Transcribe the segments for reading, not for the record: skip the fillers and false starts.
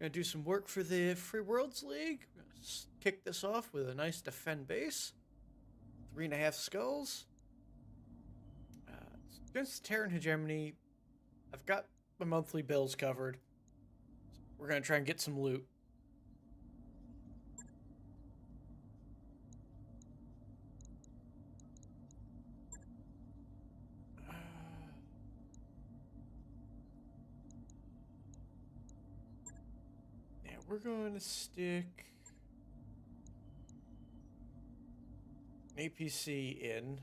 Gonna do some work for the Free Worlds League. Kick this off with a nice defend base. 3.5 skulls. Against Terran Hegemony, I've got my monthly bills covered. So we're gonna try and get some loot. Yeah, we're going to stick an APC in.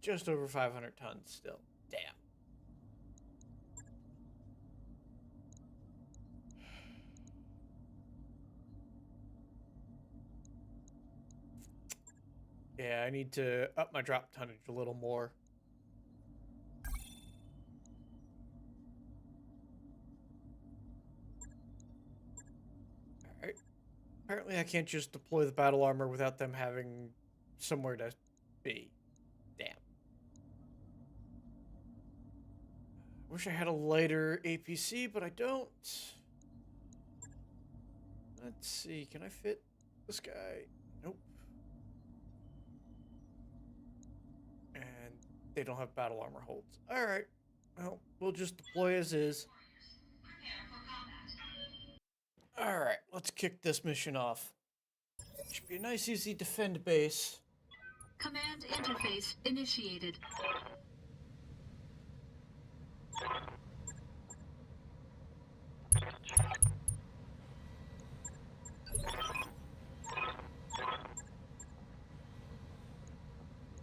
Just over 500 tons still. Damn. Yeah, I need to up my drop tonnage a little more. Alright. Apparently I can't just deploy the battle armor without them having somewhere to be. Damn. Wish I had a lighter APC, but I don't. Let's see, can I fit this guy? Nope. And they don't have battle armor holds. Alright, well, we'll just deploy as is. Alright, let's kick this mission off. Should be a nice, easy defend base. Command interface initiated.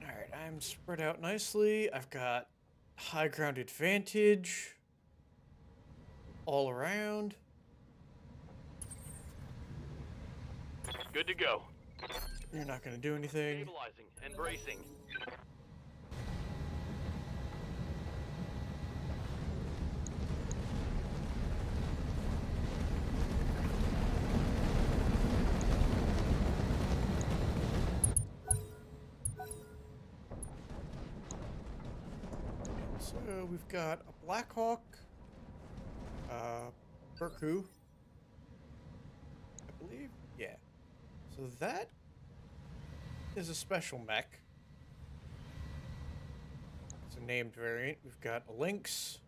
Alright, I'm spread out nicely. I've got high ground advantage all around. Good to go. You're not going to do anything. Stabilizing and bracing. So we've got a Blackhawk, Berku, I believe. Yeah. So that is a special mech. It's a named variant. We've got a Lynx,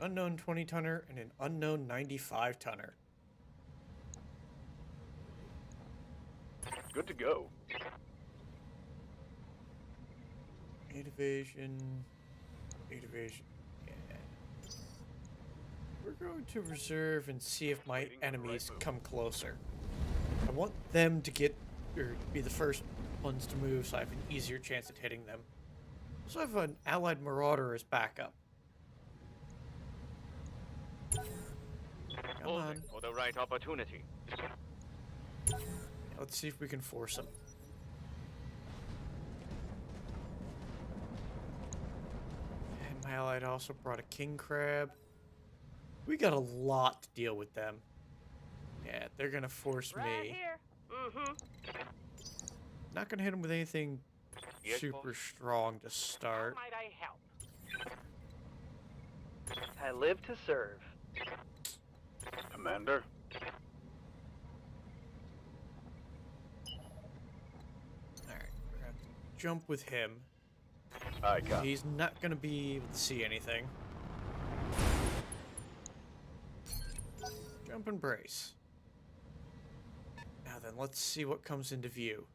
unknown 20-tonner, and an unknown 95-tonner. Good to go. 8 evasion. 8 evasion. Yeah. We're going to reserve and see if my enemies come closer. I want them to get, or be the first ones to move so I have an easier chance at hitting them. So I have an allied marauder as backup. Come on. For the right opportunity. Let's see if we can force them. And my allied also brought a king crab. We got a lot to deal with them. Yeah, they're gonna force Right me. here. Mm-hmm. Not gonna hit them with anything Yes, super boss. strong to start. How might I help? I live to serve. Commander. Alright, we're gonna have to jump with him. I got. He's not gonna be able to see anything. Jump and brace. Now then, let's see what comes into view.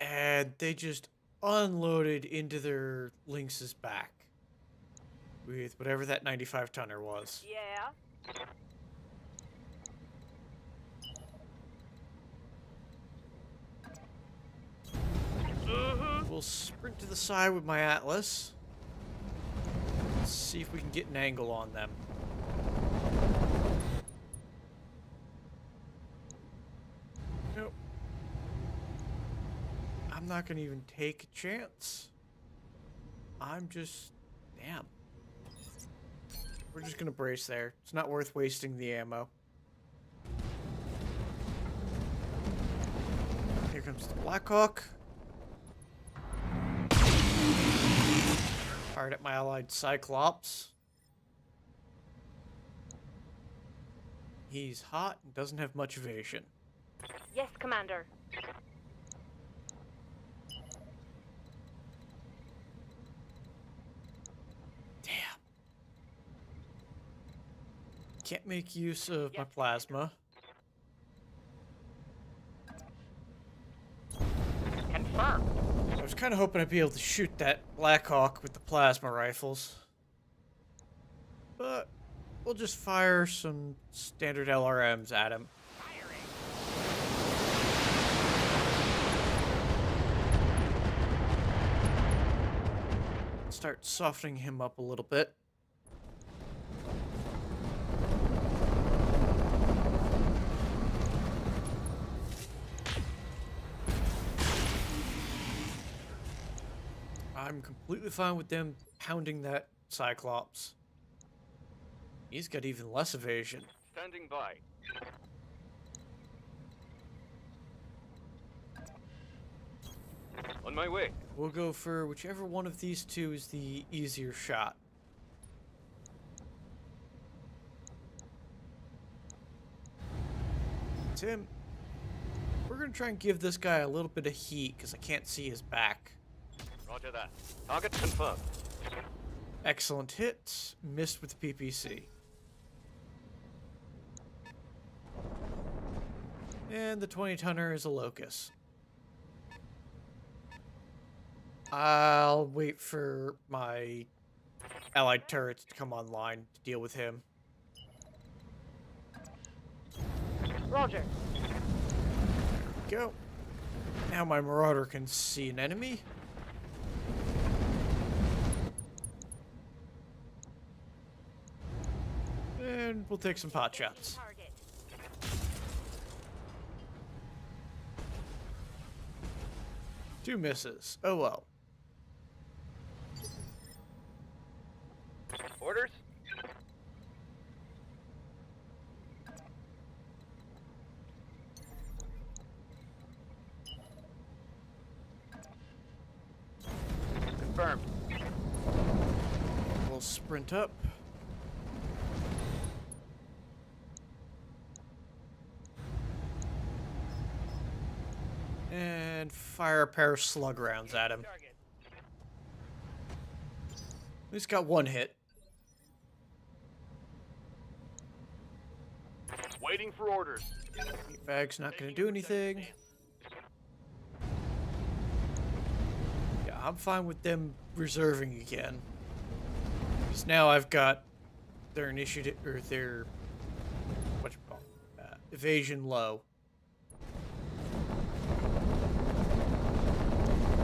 And they just unloaded into their Lynx's back. With whatever that 95-tonner was. Yeah. Mm-hmm. We'll sprint to the side with my Atlas. Let's see if we can get an angle on them. Nope. I'm not gonna even take a chance. I'm just... Damn. We're just gonna brace there. It's not worth wasting the ammo. Here comes the Blackhawk. Fired at my allied Cyclops. He's hot and doesn't have much evasion. Yes, Commander. Damn. Can't make use of my plasma. Confirmed. I was kind of hoping I'd be able to shoot that Blackhawk with the plasma rifles. But we'll just fire some standard LRMs at him. Start softening him up a little bit. I'm completely fine with them pounding that Cyclops. He's got even less evasion. Standing by. On my way. We'll go for whichever one of these two is the easier shot. Tim, we're gonna try and give this guy a little bit of heat because I can't see his back. Roger that. Target confirmed. Excellent hits, missed with PPC. And the 20-tonner is a Locust. I'll wait for my allied turrets to come online to deal with him. Roger. Go. Now my Marauder can see an enemy. And we'll take some pot shots. Target. 2 misses. Oh well. Orders? Confirmed. We'll sprint up. And fire a pair of slug rounds at him. Target. He's got 1 hit. Waiting for orders. Bag's not going to do anything. Yeah, I'm fine with them reserving again. Because now I've got their initiative, or their, what you call it, evasion low.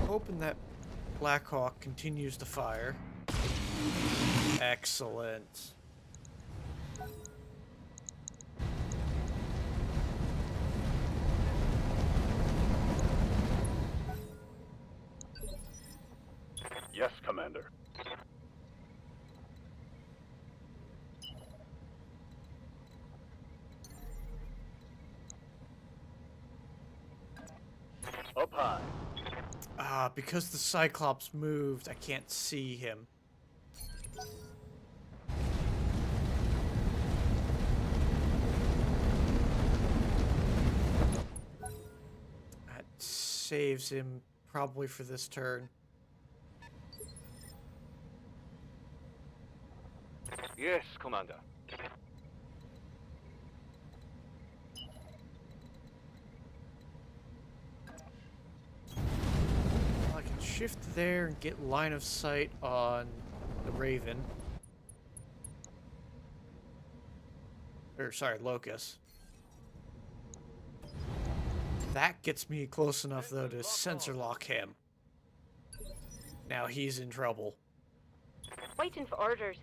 Hoping that Blackhawk continues to fire. Excellent. Yes, Commander. Up high. Because the Cyclops moved, I can't see him. That saves him probably for this turn. Yes, Commander. I can shift there and get line of sight on the Raven. Or, sorry, Locust. That gets me close enough, though, to sensor lock him. Now he's in trouble. Waiting for orders.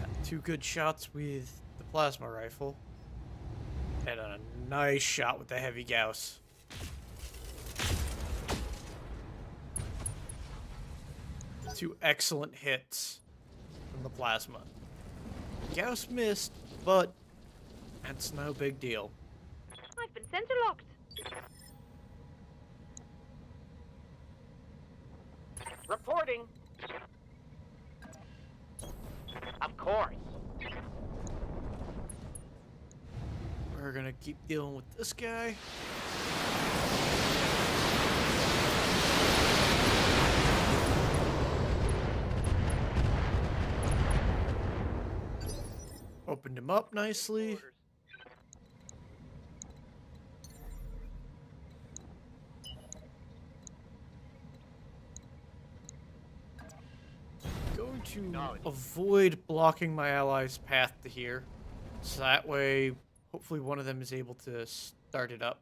Got 2 good shots with the plasma rifle. And a nice shot with the heavy Gauss. Two excellent hits from the plasma. Gauss missed, but that's no big deal. I've been center locked. Reporting. Of course. We're gonna keep dealing with this guy. Opened him up nicely. Going to avoid blocking my allies' path to here. So that way, hopefully one of them is able to start it up.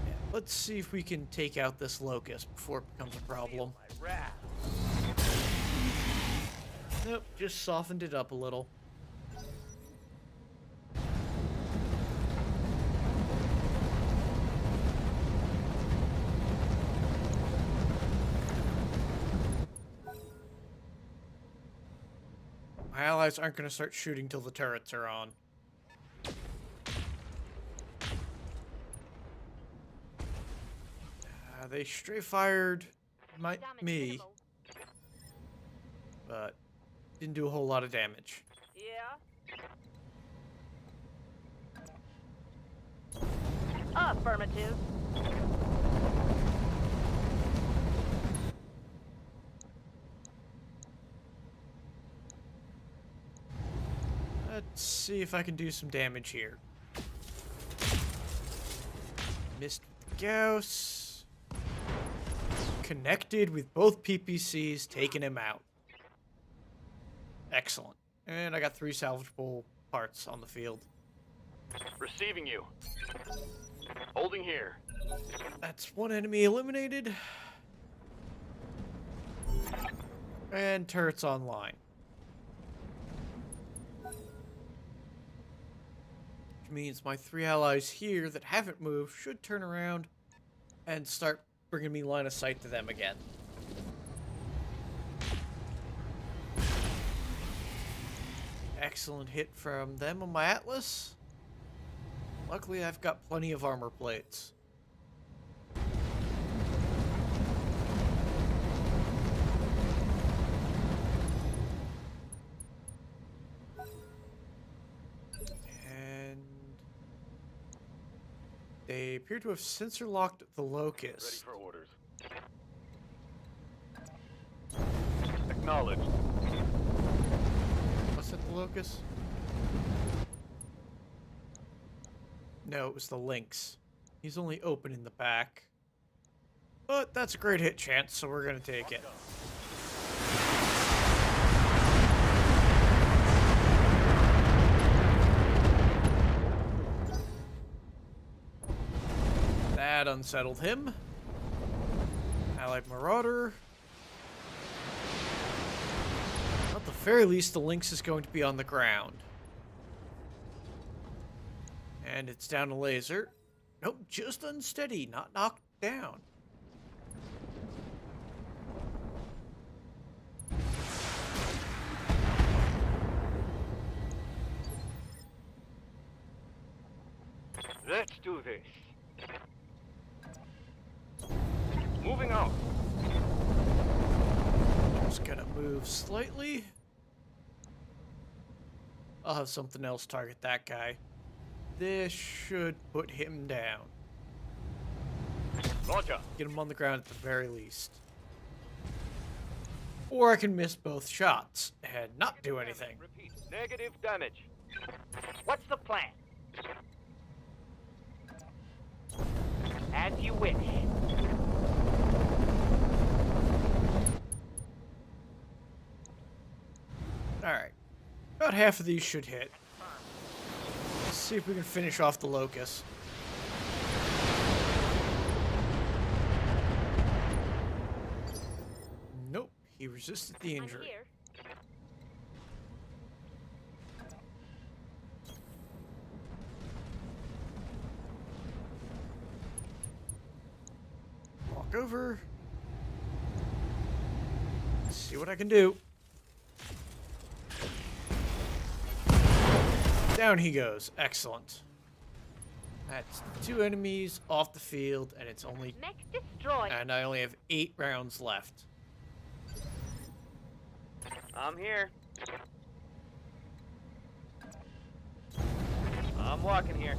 Yeah, let's see if we can take out this locust before it becomes a problem. Nope, just softened it up a little. My allies aren't going to start shooting till the turrets are on. They stray fired Damage me, minimal. but didn't do a whole lot of damage. Yeah. Affirmative. Let's see if I can do some damage here. Missed with Gauss. Connected with both PPCs, taking him out. Excellent. And I got 3 salvageable parts on the field. Receiving you. Holding here. That's one enemy eliminated. And turrets online. Which means my 3 allies here that haven't moved should turn around and start bringing me line of sight to them again. Excellent hit from them on my Atlas. Luckily, I've got plenty of armor plates. And they appear to have sensor locked the Ready locust. for orders. Acknowledged. Was it the locust? No, it was the lynx. He's only open in the back. But that's a great hit chance, so we're gonna take it. That unsettled him. Allied Marauder. At the very least, the lynx is going to be on the ground. And it's down a laser. Nope, just unsteady, not knocked down. Let's do this. Moving out. Just gonna move slightly. I'll have something else target that guy. This should put him down. Roger. Get him on the ground at the very least. Or I can miss both shots and not do anything. Repeat. Negative damage. What's the plan? As you wish. Alright. About half of these should hit. Let's see if we can finish off the locust. Nope, he resisted the I'm injury. here. Walk over. See what I can do. Down he goes. Excellent. That's 2 enemies off the field, and it's only... Mech destroyed. And I only have 8 rounds left. I'm here. I'm walking here.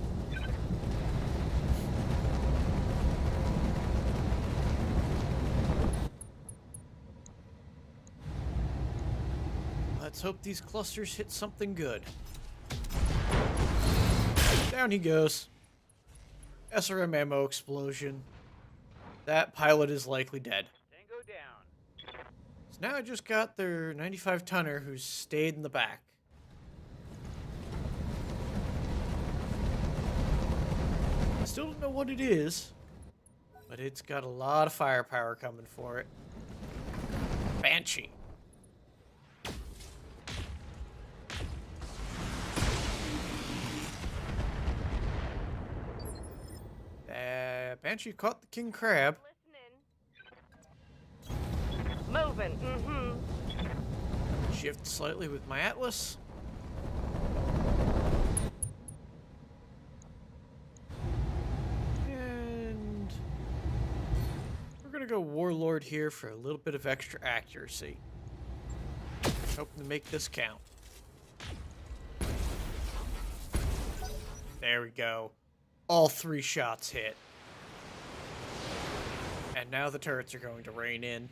Let's hope these clusters hit something good. Down he goes. SRM ammo explosion. That pilot is likely dead. Tango down. So now I just got their 95 tonner who's stayed in the back. I still don't know what it is, but it's got a lot of firepower coming for it. Banshee. Banshee caught the king crab. Listening. Moving. Mm-hmm. Shift slightly with my Atlas. And we're gonna go Warlord here for a little bit of extra accuracy. Hoping to make this count. There we go. All 3 shots hit. And now the turrets are going to rain in.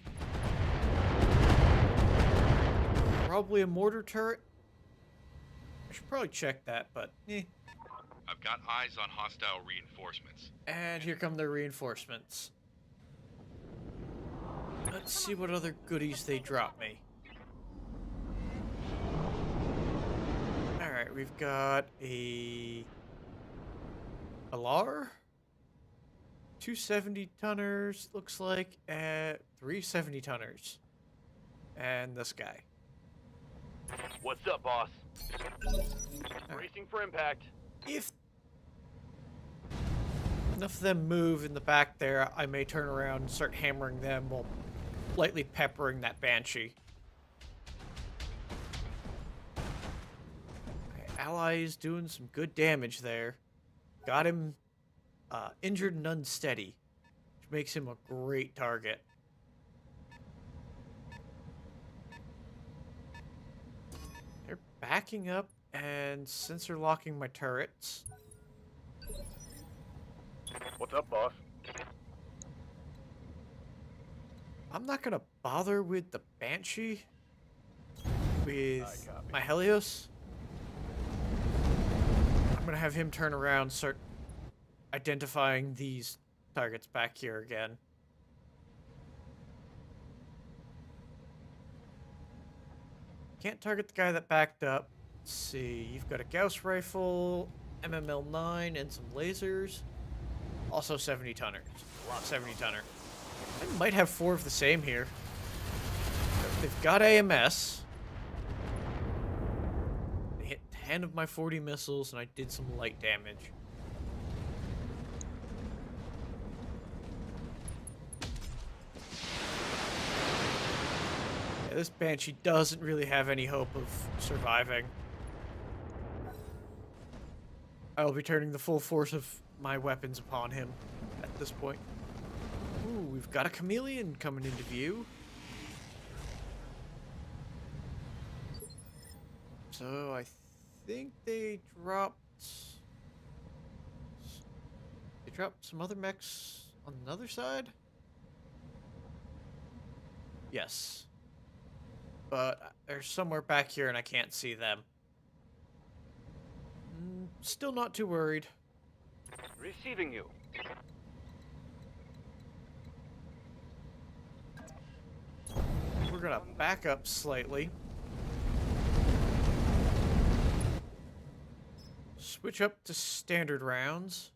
Probably a mortar turret. I should probably check that, but eh. I've got eyes on hostile reinforcements. And here come their reinforcements. Let's see what other goodies they drop me. Alright, we've got a LR, 270 tonners, looks like, at 370 tonners. And this guy. What's up, boss? Bracing for impact. If enough of them move in the back there, I may turn around and start hammering them while lightly peppering that Banshee. My ally is doing some good damage there. Got him injured and unsteady, which makes him a great target. They're backing up and sensor locking my turrets. What's up, boss? I'm not gonna bother with the Banshee with my Helios. I'm gonna have him turn around and start identifying these targets back here again. Can't target the guy that backed up. Let's see, you've got a Gauss rifle, MML9, and some lasers. Also 70 tonners. A lot of 70 tonner. I might have 4 of the same here. They've got AMS. They hit 10 of my 40 missiles, and I did some light damage. Yeah, this Banshee doesn't really have any hope of surviving. I will be turning the full force of my weapons upon him at this point. Ooh, we've got a chameleon coming into view. So I think they dropped some other mechs on the other side. Yes. But they're somewhere back here and I can't see them. Still not too worried. Receiving you. We're gonna back up slightly. Switch up to standard rounds.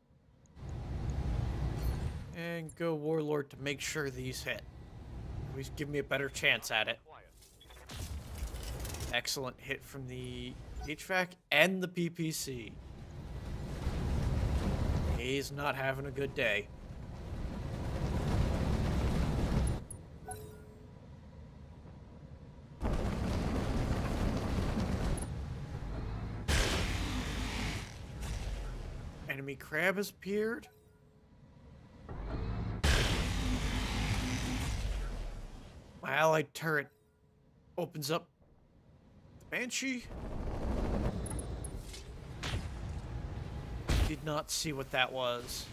And go Warlord to make sure these hit. At least give me a better chance at it. Excellent hit from the HVAC and the PPC. He's not having a good day. enemy crab has appeared. My allied turret opens up the Banshee. Did not see what that was.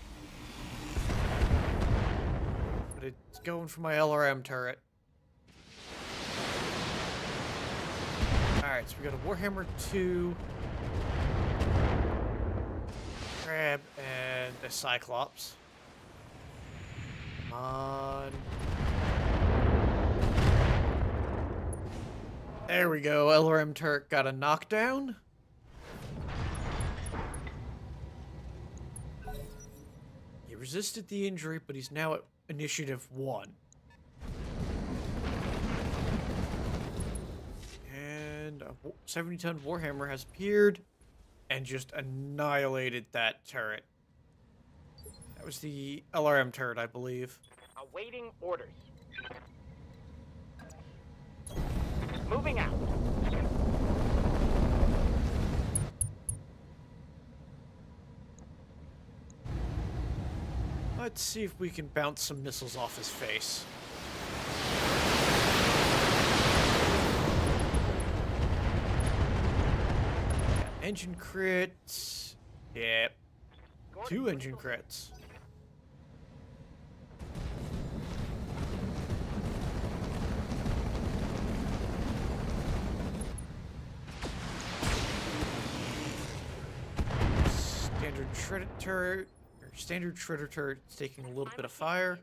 But it's going for my LRM turret. Alright, so we got a Warhammer 2, Crab, and a Cyclops. Come on. There we go. LRM turret got a knockdown. He resisted the injury, but he's now at initiative 1. And a 70-ton Warhammer has appeared and just annihilated that turret. That was the LRM turret, I believe. Awaiting orders. Moving out. Let's see if we can bounce some missiles off his face. Got engine crits. Yep. 2 engine crits. Standard shredder turret. Standard shredder turret is taking a little bit of fire.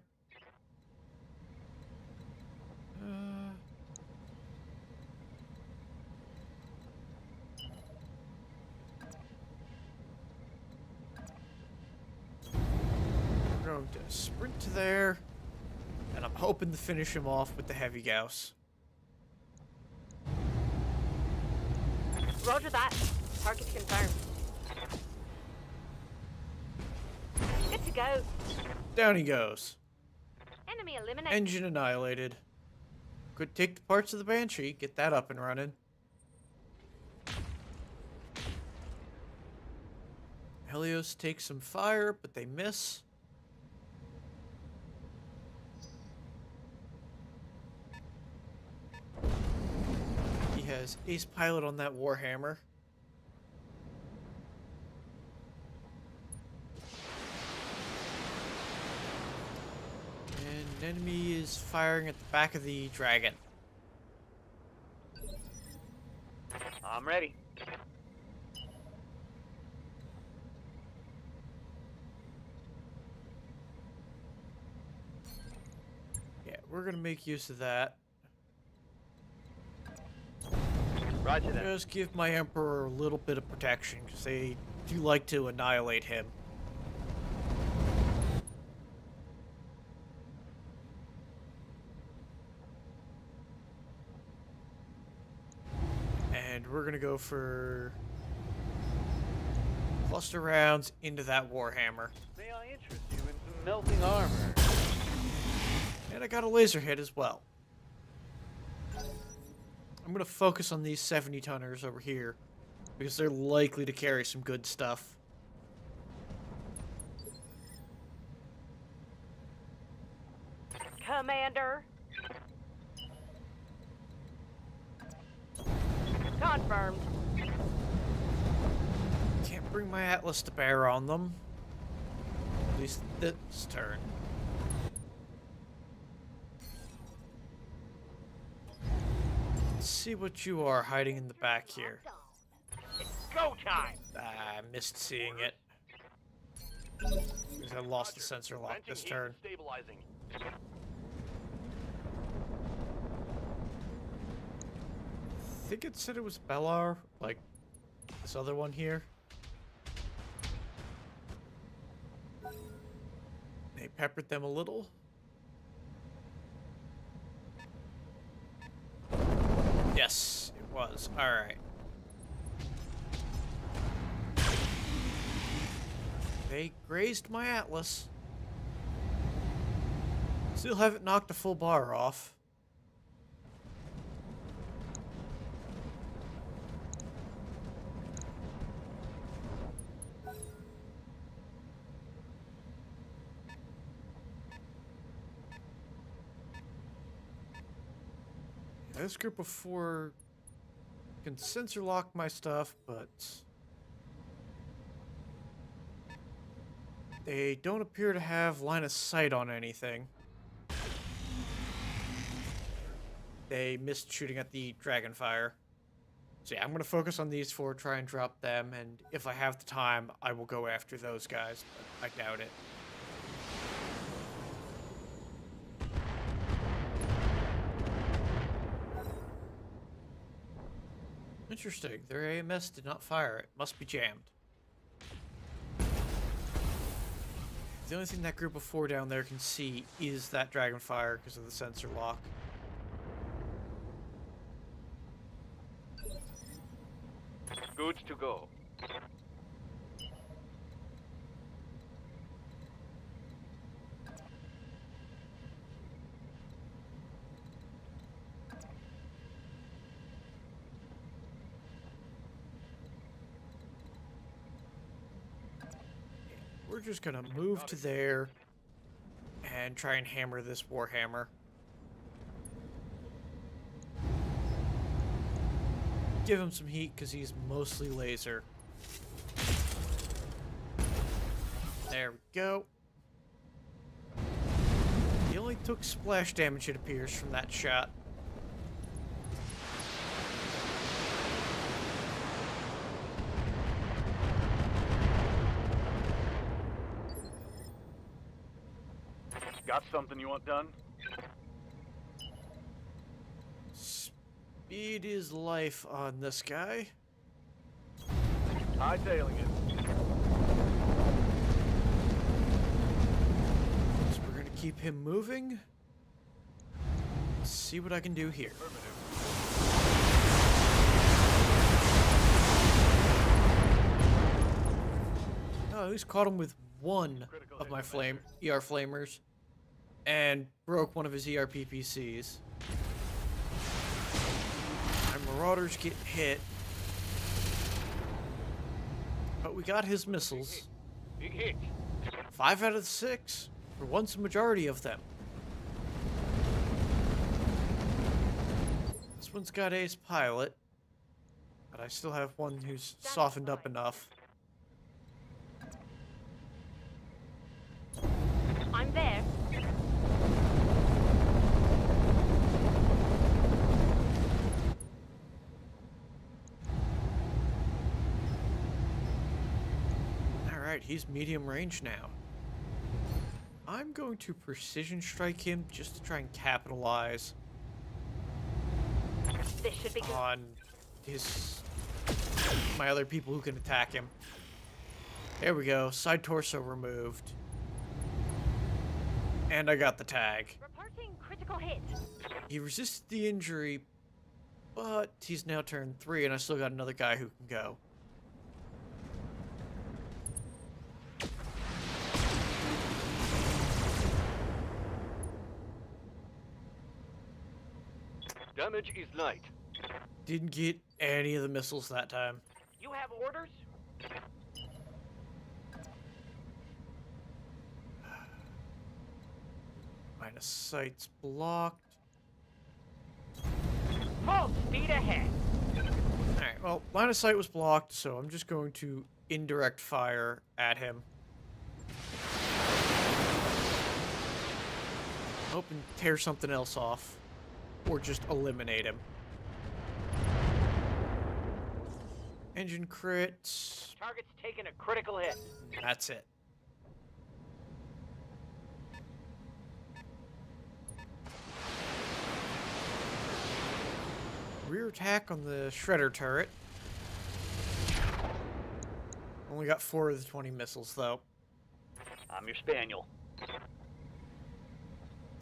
We're going to sprint to there, and I'm hoping to finish him off with the heavy Gauss. Roger that. Target confirmed. Good to go. Down he goes. Enemy eliminated. Engine annihilated. Could take the parts of the Banshee, get that up and running. Helios takes some fire, but they miss. He has ace pilot on that Warhammer. And enemy is firing at the back of the dragon. I'm ready. Yeah, we're gonna make use of that. Roger that. Just give my Emperor a little bit of protection, because they do like to annihilate him. And we're gonna go for cluster rounds into that Warhammer. May I interest you in some melting armor? And I got a laser hit as well. I'm gonna focus on these 70-tonners over here, because they're likely to carry some good stuff. Commander. Confirmed. Can't bring my Atlas to bear on them. At least this turn. Let's see what you are hiding in the back here. It's go time. I missed seeing it. Because I lost the sensor lock this turn. Stabilizing. I think it said it was Bellar, like this other one here. They peppered them a little. Yes, it was. Alright. They grazed my Atlas. Still haven't knocked a full bar off. This group of 4 can sensor lock my stuff, but they don't appear to have line of sight on anything. They missed shooting at the Dragonfire. So yeah, I'm going to focus on these 4, try and drop them, and if I have the time, I will go after those guys, but I doubt it. Interesting. Their AMS did not fire. It must be jammed. The only thing that group of 4 down there can see is that Dragonfire because of the sensor lock. Good to go. We're just gonna move to there and try and hammer this Warhammer. Give him some heat because he's mostly laser. There we go. He only took splash damage, it appears, from that shot. Got something you want done? Speed is life on this guy. Hightailing it. So we're gonna keep him moving. Let's see what I can do here. Oh, he's caught him with one of my ER flamers and broke one of his ER PPCs. My Marauders get hit, but we got his missiles. Big hit. 5 out of the 6. For once, a majority of them. This one's got ace pilot, but I still have one who's softened up enough. I'm there. Alright, he's medium range now. I'm going to precision strike him just to try and capitalize This should be good. on my other people who can attack him. There we go, side torso removed. And I got the tag. Reporting critical hit. He resisted the injury, but he's now turned 3 and I still got another guy who can go. Damage is light. Didn't get any of the missiles that time. You have orders? Line of sight's blocked. Full speed ahead. Alright, well, line of sight was blocked, so I'm just going to indirect fire at him. Hope and tear something else off. Or just eliminate him. Engine crits. Target's taking a critical hit. That's it. Rear attack on the shredder turret. Only got 4 of the 20 missiles, though. I'm your spaniel.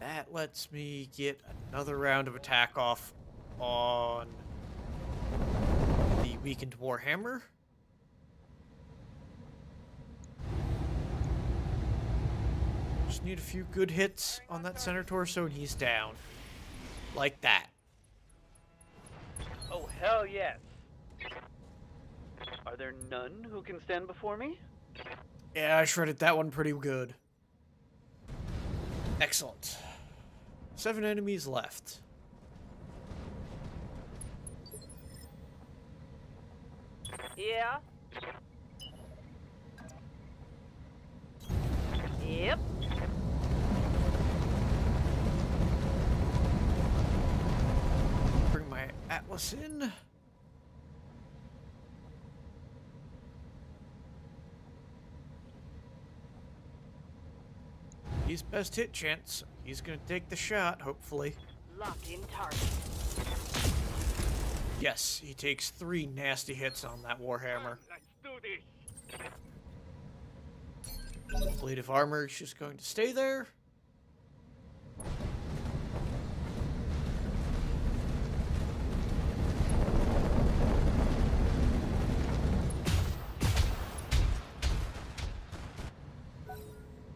That lets me get another round of attack off on the weakened Warhammer. Just need a few good hits on that center torso and he's down. Like that. Oh, hell yes. Are there none who can stand before me? Yeah, I shredded that one pretty good. Excellent. 7 enemies left. Yeah. Yep. Bring my Atlas in. He's best hit chance. He's gonna take the shot, hopefully. Lock in target. Yes, he takes 3 nasty hits on that Warhammer. Let's do this. Blade of armor is just going to stay there.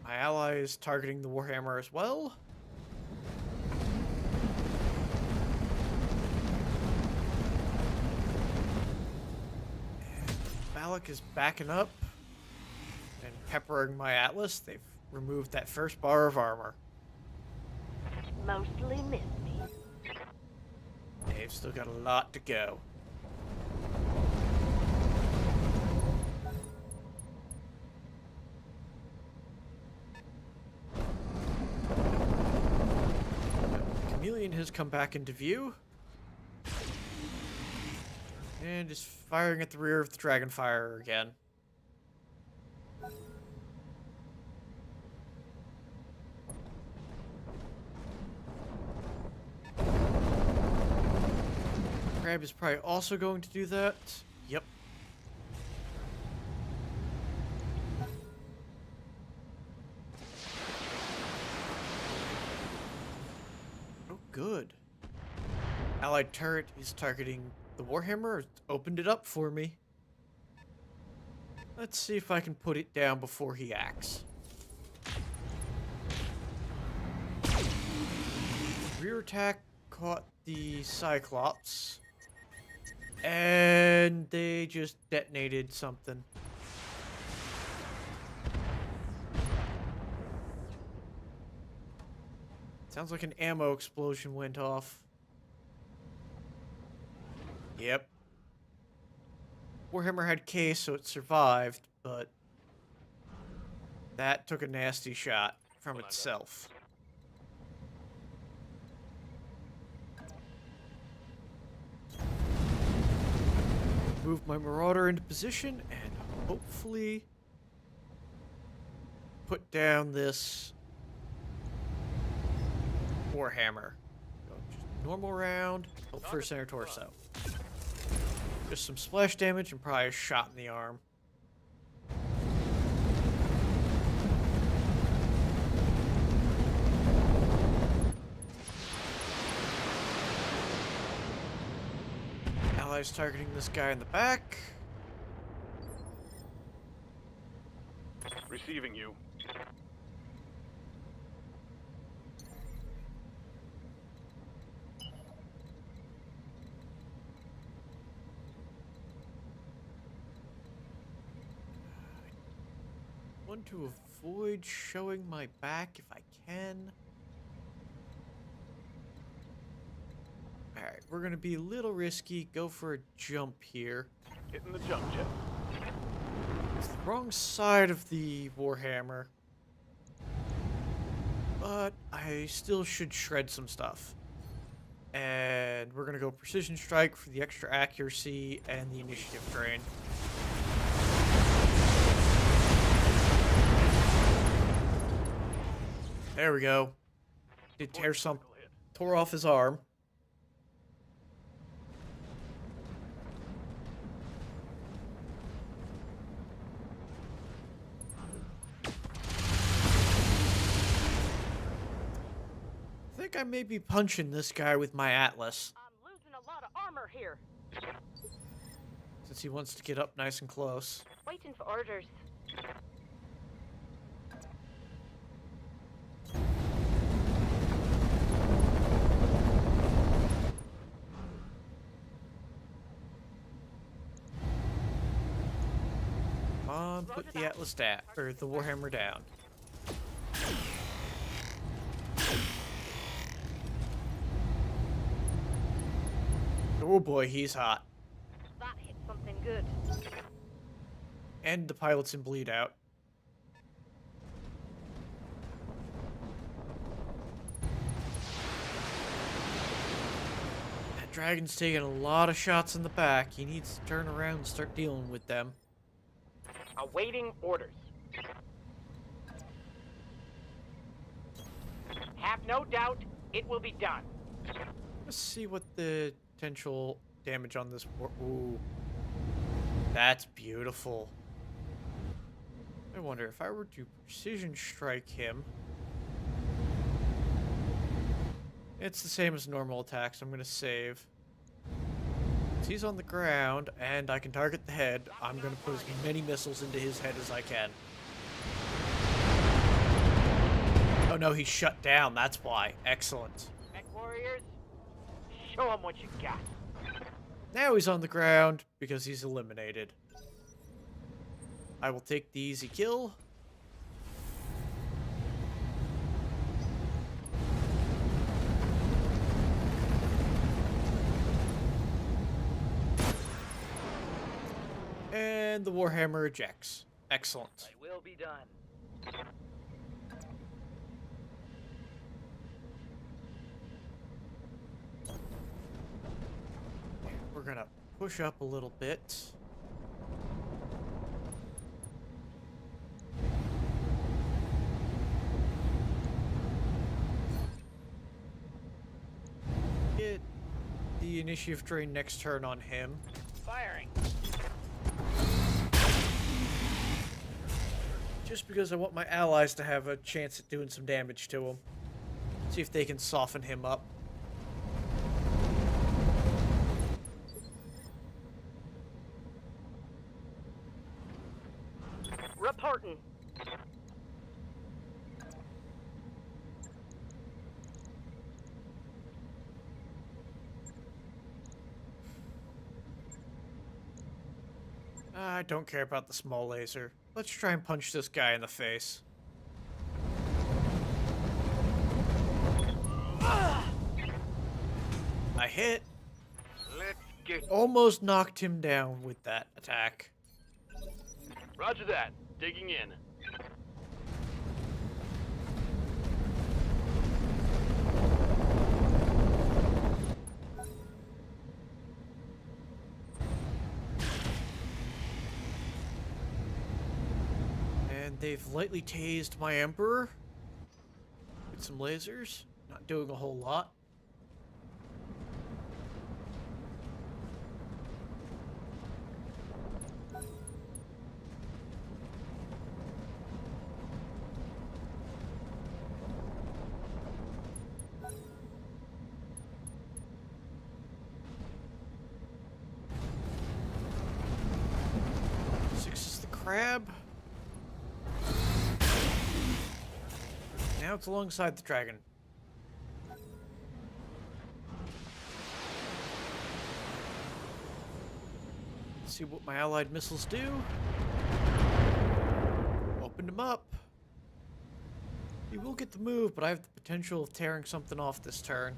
My ally is targeting the Warhammer as well. And Balak is backing up and peppering my Atlas. They've removed that first bar of armor. Mostly missed me. They've still got a lot to go. Chameleon has come back into view. And is firing at the rear of the Dragonfire again. Crab is probably also going to do that. Yep. Oh, good. Allied turret is targeting the Warhammer. It's opened it up for me. Let's see if I can put it down before he acts. Rear attack caught the Cyclops. And they just detonated something. Sounds like an ammo explosion went off. Yep. Warhammer had case, so it survived, but that took a nasty shot from itself. Move my Marauder into position and hopefully put down this Warhammer. Just normal round, hope for center torso. Just some splash damage and probably a shot in the arm. Allies targeting this guy in the back. Receiving you. Want to avoid showing my back if I can. Alright, we're gonna be a little risky. Go for a jump here. Hitting the jump jet. It's the wrong side of the Warhammer. But I still should shred some stuff. And we're gonna go Precision Strike for the extra accuracy and the initiative drain. There we go. Did tear tore off his arm. I think I may be punching this guy with my Atlas, I'm losing a lot of armor here. since he wants to get up nice and close. Waiting for orders. Come on, put the Atlas down, or the Warhammer down. Oh boy, he's hot. That hit something good. and the pilots in bleed out. That dragon's taking a lot of shots in the back. He needs to turn around and start dealing with them. Awaiting orders. Have no doubt it will be done. Let's see what the potential damage on this... Ooh. That's beautiful. I wonder if I were to precision strike him... It's the same as normal attacks. I'm going to save. He's on the ground, and I can target the head. I'm going to put as many missiles into his head as I can. Oh no, he's shut down. That's why. Excellent. Mech warriors, show them what you got. Now he's on the ground because he's eliminated. I will take the easy kill. And the Warhammer ejects. Excellent. It will be done. We're gonna push up a little bit. Get the initiative drain next turn on him. Firing. Just because I want my allies to have a chance at doing some damage to him. See if they can soften him up. Reporting. I don't care about the small laser. Let's try and punch this guy in the face. I hit. Let's get... Almost knocked him down with that attack. Roger that. Digging in. And they've lightly tased my Emperor. With some lasers. Not doing a whole lot. Crab. Now it's alongside the dragon. Let's see what my allied missiles do. Opened him up. He will get the move, but I have the potential of tearing something off this turn.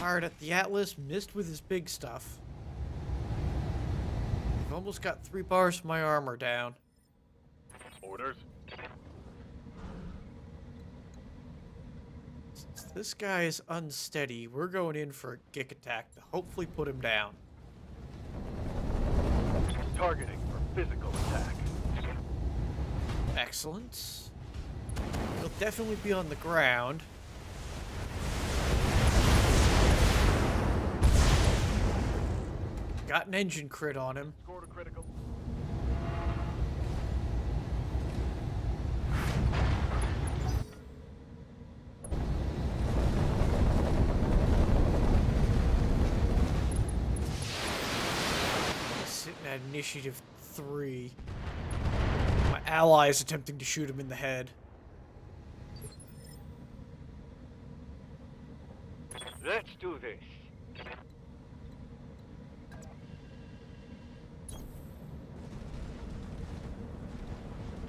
Fired at the Atlas, missed with his big stuff. I've almost got 3 bars of my armor down. Orders. Since this guy is unsteady, we're going in for a kick attack to hopefully put him down. Targeting for physical attack. Excellent. He'll definitely be on the ground. Got an engine crit on him. Score to critical. Sitting at initiative 3. My ally is attempting to shoot him in the head. Let's do this.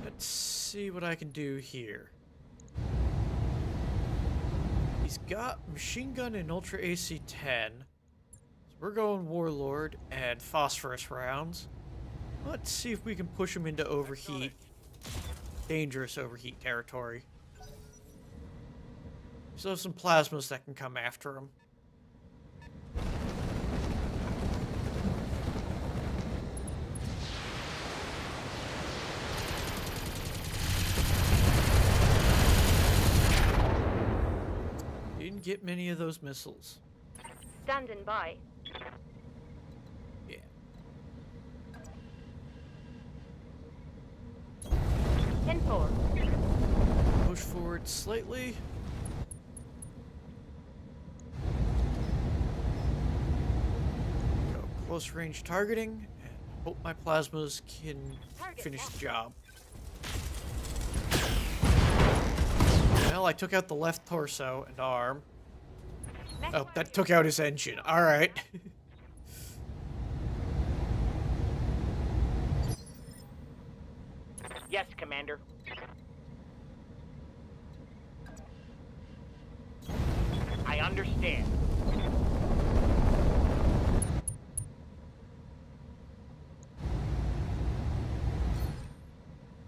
Let's see what I can do here. He He's got machine gun and ultra AC-10. So we're going Warlord and phosphorus rounds. Let's see if we can push him into overheat. Dangerous overheat territory. So some plasmas that can come after him. Didn't get many of those missiles. Standing by. Yeah. 10-4. Push forward slightly. Go close range targeting. And hope my plasmas can finish the job. Well, I took out the left torso and arm. Oh, that took out his engine. Alright. Yes, Commander. I understand.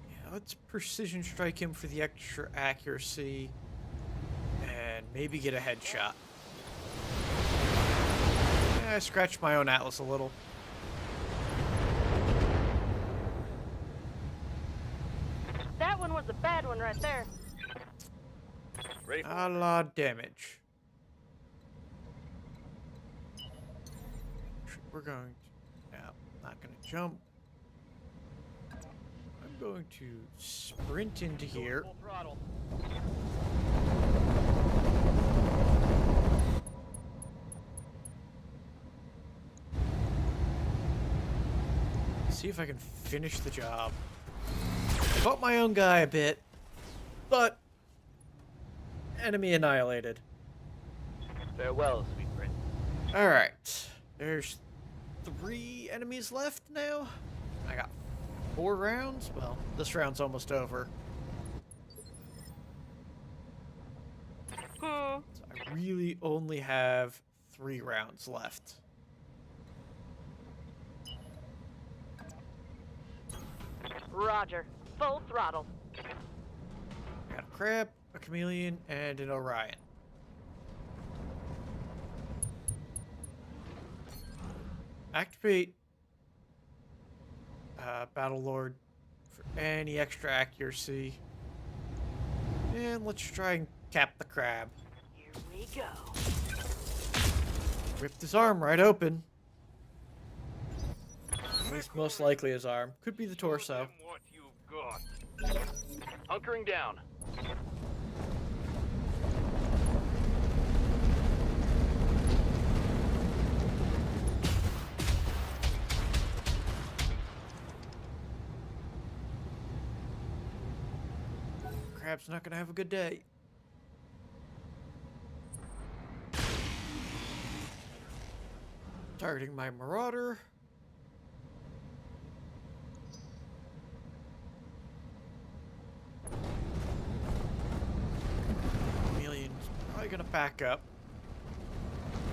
Yeah, let's precision strike him for the extra accuracy. And maybe get a headshot. Yeah, I scratched my own Atlas a little. That one was a bad one right there. Ready for A lot of damage. We're going to... No, not going to jump. I'm going to sprint into here. Full throttle. See if I can finish the job. I fought my own guy a bit, but enemy annihilated. Farewell, sweet prince. Alright, there's 3 enemies left now. I got 4 rounds. Well, this round's almost over. So I really only have 3 rounds left. Roger. Full throttle. I got a crab, a chameleon, and an Orion. Activate Battlelord for any extra accuracy. And let's try and cap the crab. Here we go. Ripped his arm right open. At least most likely his arm. Could be the torso. them what you've got. Hunkering down. Crab's not gonna have a good day. Targeting my Marauder. Chameleon's probably gonna back up.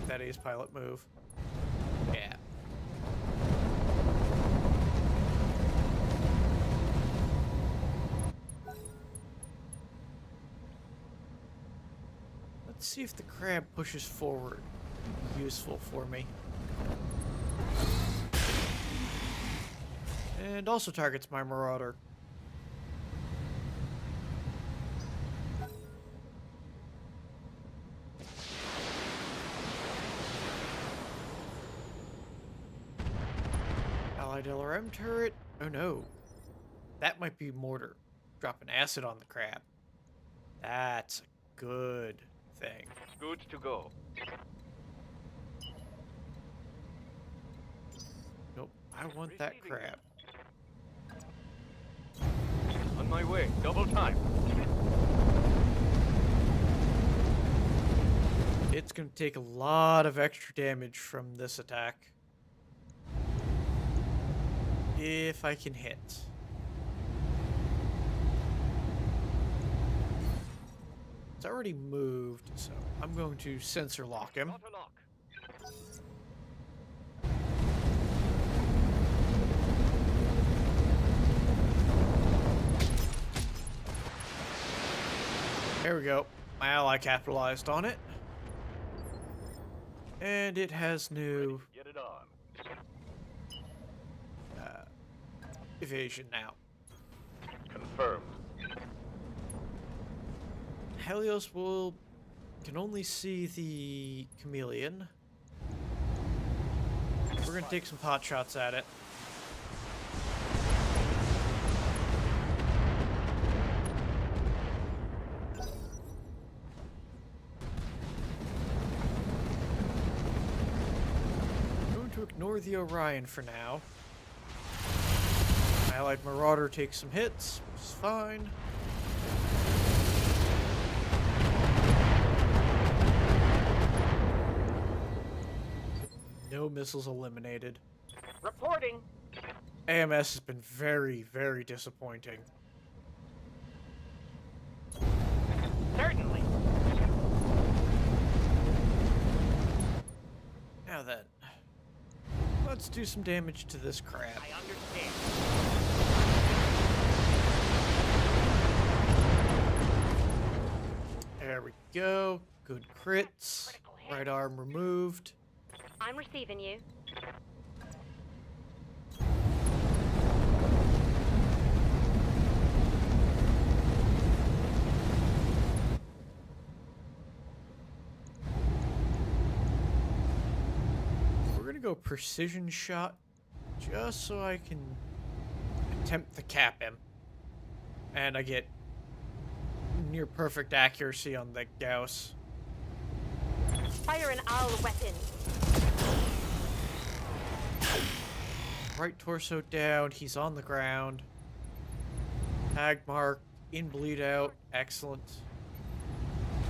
That ace pilot move. Yeah. Let's see if the crab pushes forward. Useful for me. And also targets my Marauder. Allied LRM turret. Oh no. That might be mortar. Dropping acid on the crab. That's a good thing. Good to go. Nope. I want that Receiving crab. On my way. Double time. It's going to take a lot of extra damage from this attack. If I can hit. It's already moved, so I'm going to sensor lock him. Auto lock. There we go. My ally capitalized on it. And it has new Get it on. evasion now. Confirmed. Helios can only see the chameleon. We're gonna take some pot shots at it. I'm going to ignore the Orion for now. My allied Marauder takes some hits, which is fine. No missiles eliminated. Reporting. AMS has been very, very disappointing. Certainly. Now then, let's do some damage to this crab. I understand. There we go. Good crits. Critical hit. Right arm removed. I'm receiving you. We're gonna go precision shot just so I can attempt to cap him. And I get near perfect accuracy on the Gauss. Fire an owl weapon. Right torso down, he's on the ground. Tag mark, in bleed out, excellent.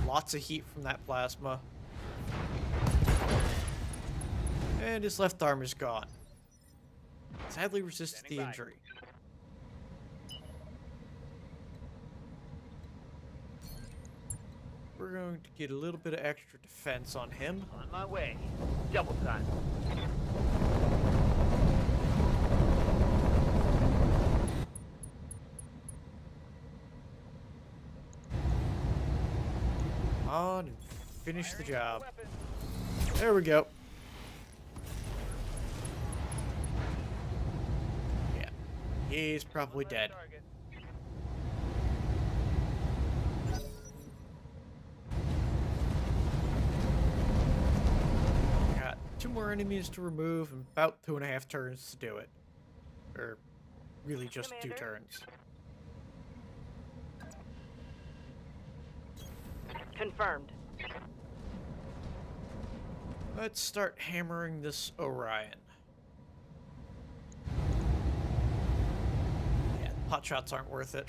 Lots of heat from that plasma. And his left arm is gone. Sadly resisted the injury. We're going to get a little bit of extra defense on him. On my way. Double time. On and finish the job. There we go. Yeah, he's probably dead. Got 2 more enemies to remove and about 2.5 turns to do it. Or really just 2 Commander? turns. Confirmed. Let's start hammering this Orion. Yeah, pot shots aren't worth it.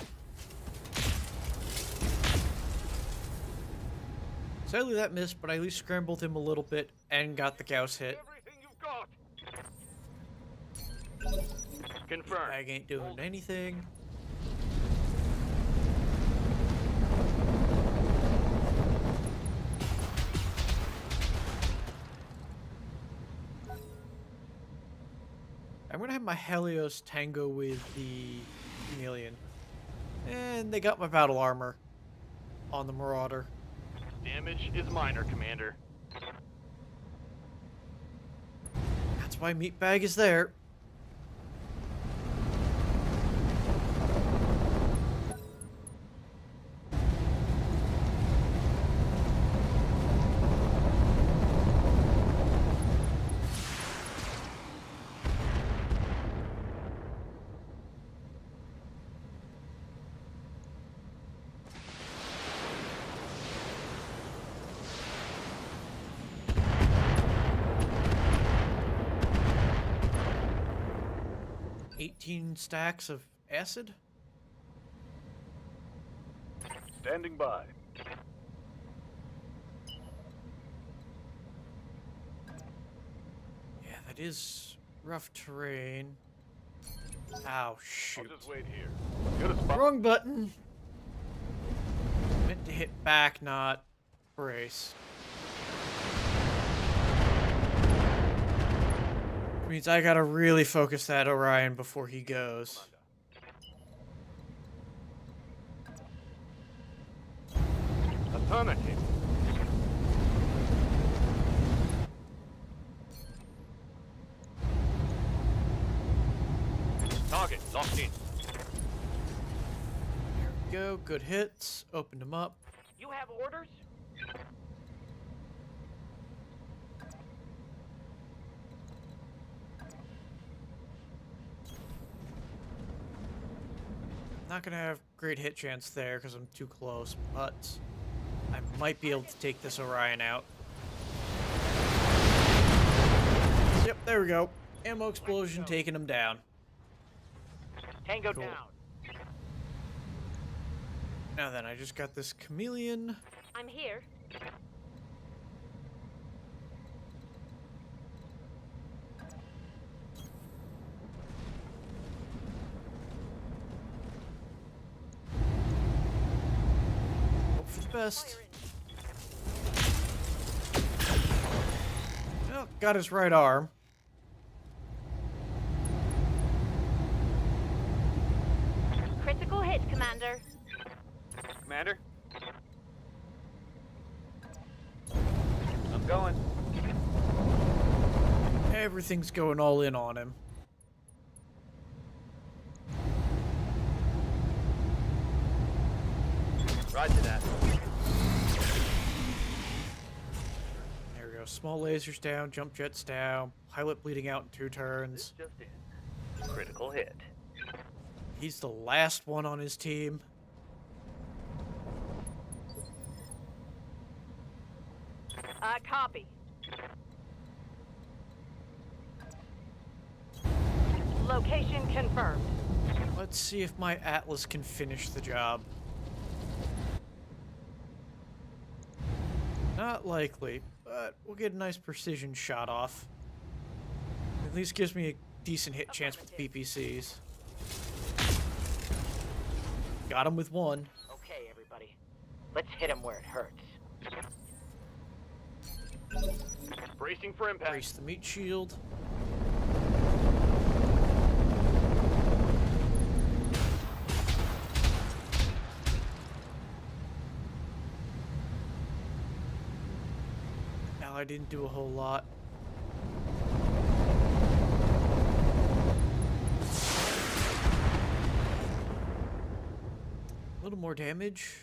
Sadly that missed, but I at least scrambled him a little bit and got the Gauss hit. Everything you've got. Confirmed. Bag ain't doing anything. I'm gonna have my Helios tango with the chameleon. And they got my battle armor on the Marauder. Damage is minor, Commander. That's why Meatbag is there. Stacks of acid. Standing by. Yeah, that is rough terrain. Ow, shoot. I'll just wait here. Good a spot. Wrong button. Meant to to hit back, not brace. Which means I gotta really focus that Orion before he goes. Affirmative. Target locked in. There we go. Good hits. Opened him up. You have orders? Not gonna have great hit chance there because I'm too close, but I might be able to take this Orion out. Yep, there we go. Ammo explosion taking him down. Tango Cool. down. Now then, I just got this chameleon. I'm here. Hope for the best. Well, got his right arm. Critical hit, Commander. Commander? I'm going. Everything's going all in on him. Roger that. There we go. Small lasers down, jump jets down, pilot bleeding out in 2 turns. Just in. Critical hit. He's the last one on his team. Copy. Location confirmed. Let's see if my Atlas can finish the job. Not likely, but we'll get a nice precision shot off. At least gives me a decent hit chance with PPCs. Got him with 1. Okay, everybody. Let's hit him where it hurts. Bracing for impact. Brace the meat shield. Now I didn't do a whole lot. A little more damage.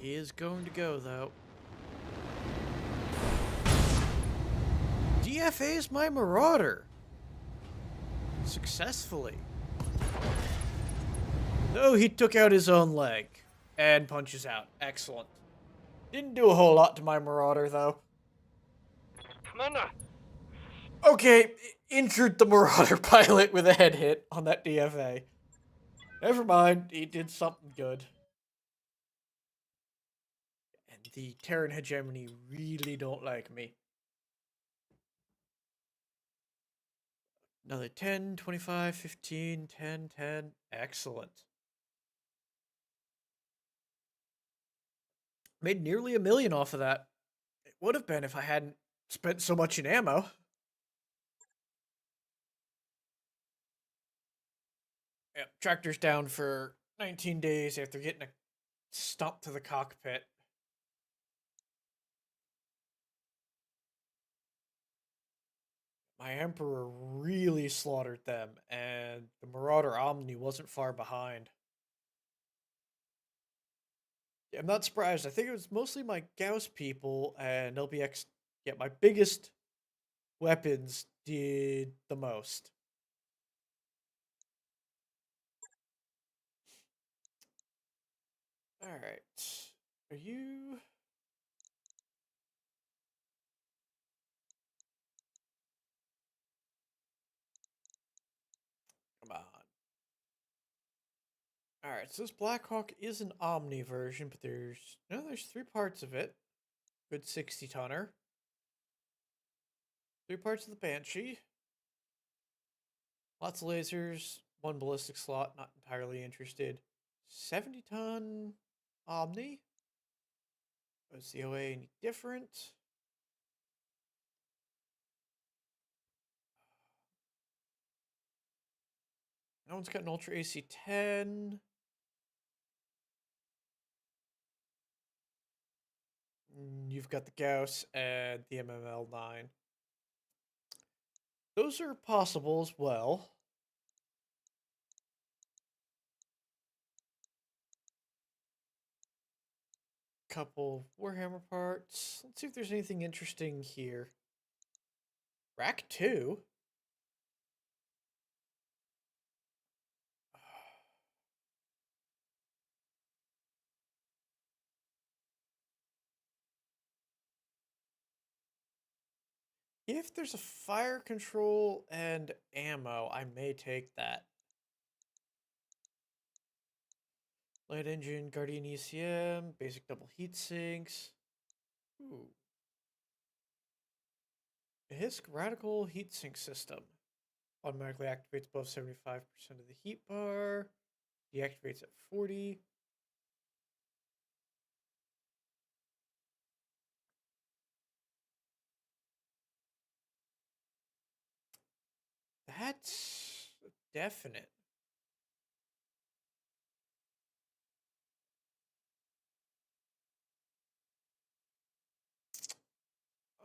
He is going to go, though. DFA's my Marauder. Successfully. No, he took out his own leg. And punches out. Excellent. Didn't do a whole lot to my Marauder, though. Commander! Okay, injured the Marauder pilot with a head hit on that DFA. Never mind, he did something good. And the Terran hegemony really don't like me. Another 10, 25, 15, 10, 10. Excellent. Made nearly $1 million off of that. It would have been if I hadn't spent so much in ammo. Yep, tractor's down for 19 days after getting a stump to the cockpit. My Emperor really slaughtered them, and the Marauder Omni wasn't far behind. I'm not surprised. I think it was mostly my Gauss people and LBX. Yeah, my biggest weapons did the most. Alright. Are you... Come on. Alright, so this Blackhawk is an Omni version, but there's 3 parts of it. Good 60-tonner. 3 parts of the Banshee. Lots of lasers, 1 ballistic slot, not entirely interested. 70-ton Omni. Was the OA any different? No one's got an Ultra AC-10. You've got the Gauss and the MML-9. Those are possible as well. Couple Warhammer parts. Let's see if there's anything interesting here. Rack 2? If there's a fire control and ammo, I may take that. Light engine, Guardian ECM, basic double heat sinks. Ooh. HISC radical heatsink system. Automatically activates above 75% of the heat bar. Deactivates at 40. That's definite.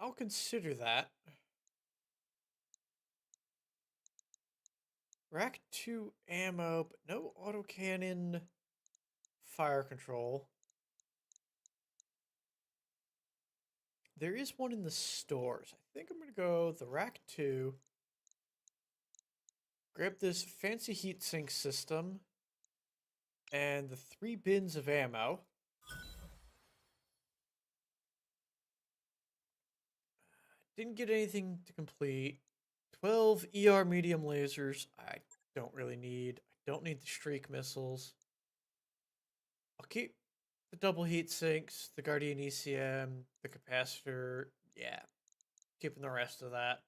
I'll consider that. Rack 2 ammo, but no autocannon fire control. There is one in the stores. I think I'm going to go the Rack 2. Grab this fancy heatsink system. And the 3 bins of ammo. Didn't get anything to complete. 12 ER medium lasers. I don't really need. I don't need the streak missiles. I'll keep the double heat sinks, the Guardian ECM, the capacitor. Yeah. Keeping the rest of that.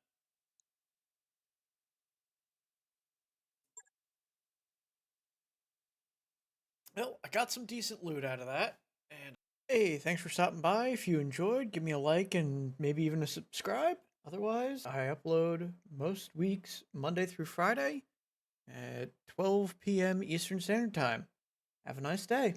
Well, I got some decent loot out of that. And hey, thanks for stopping by. If you enjoyed, give me a like and maybe even a subscribe. Otherwise, I upload most weeks, Monday through Friday, at 12 p.m. Eastern Standard Time. Have a nice day.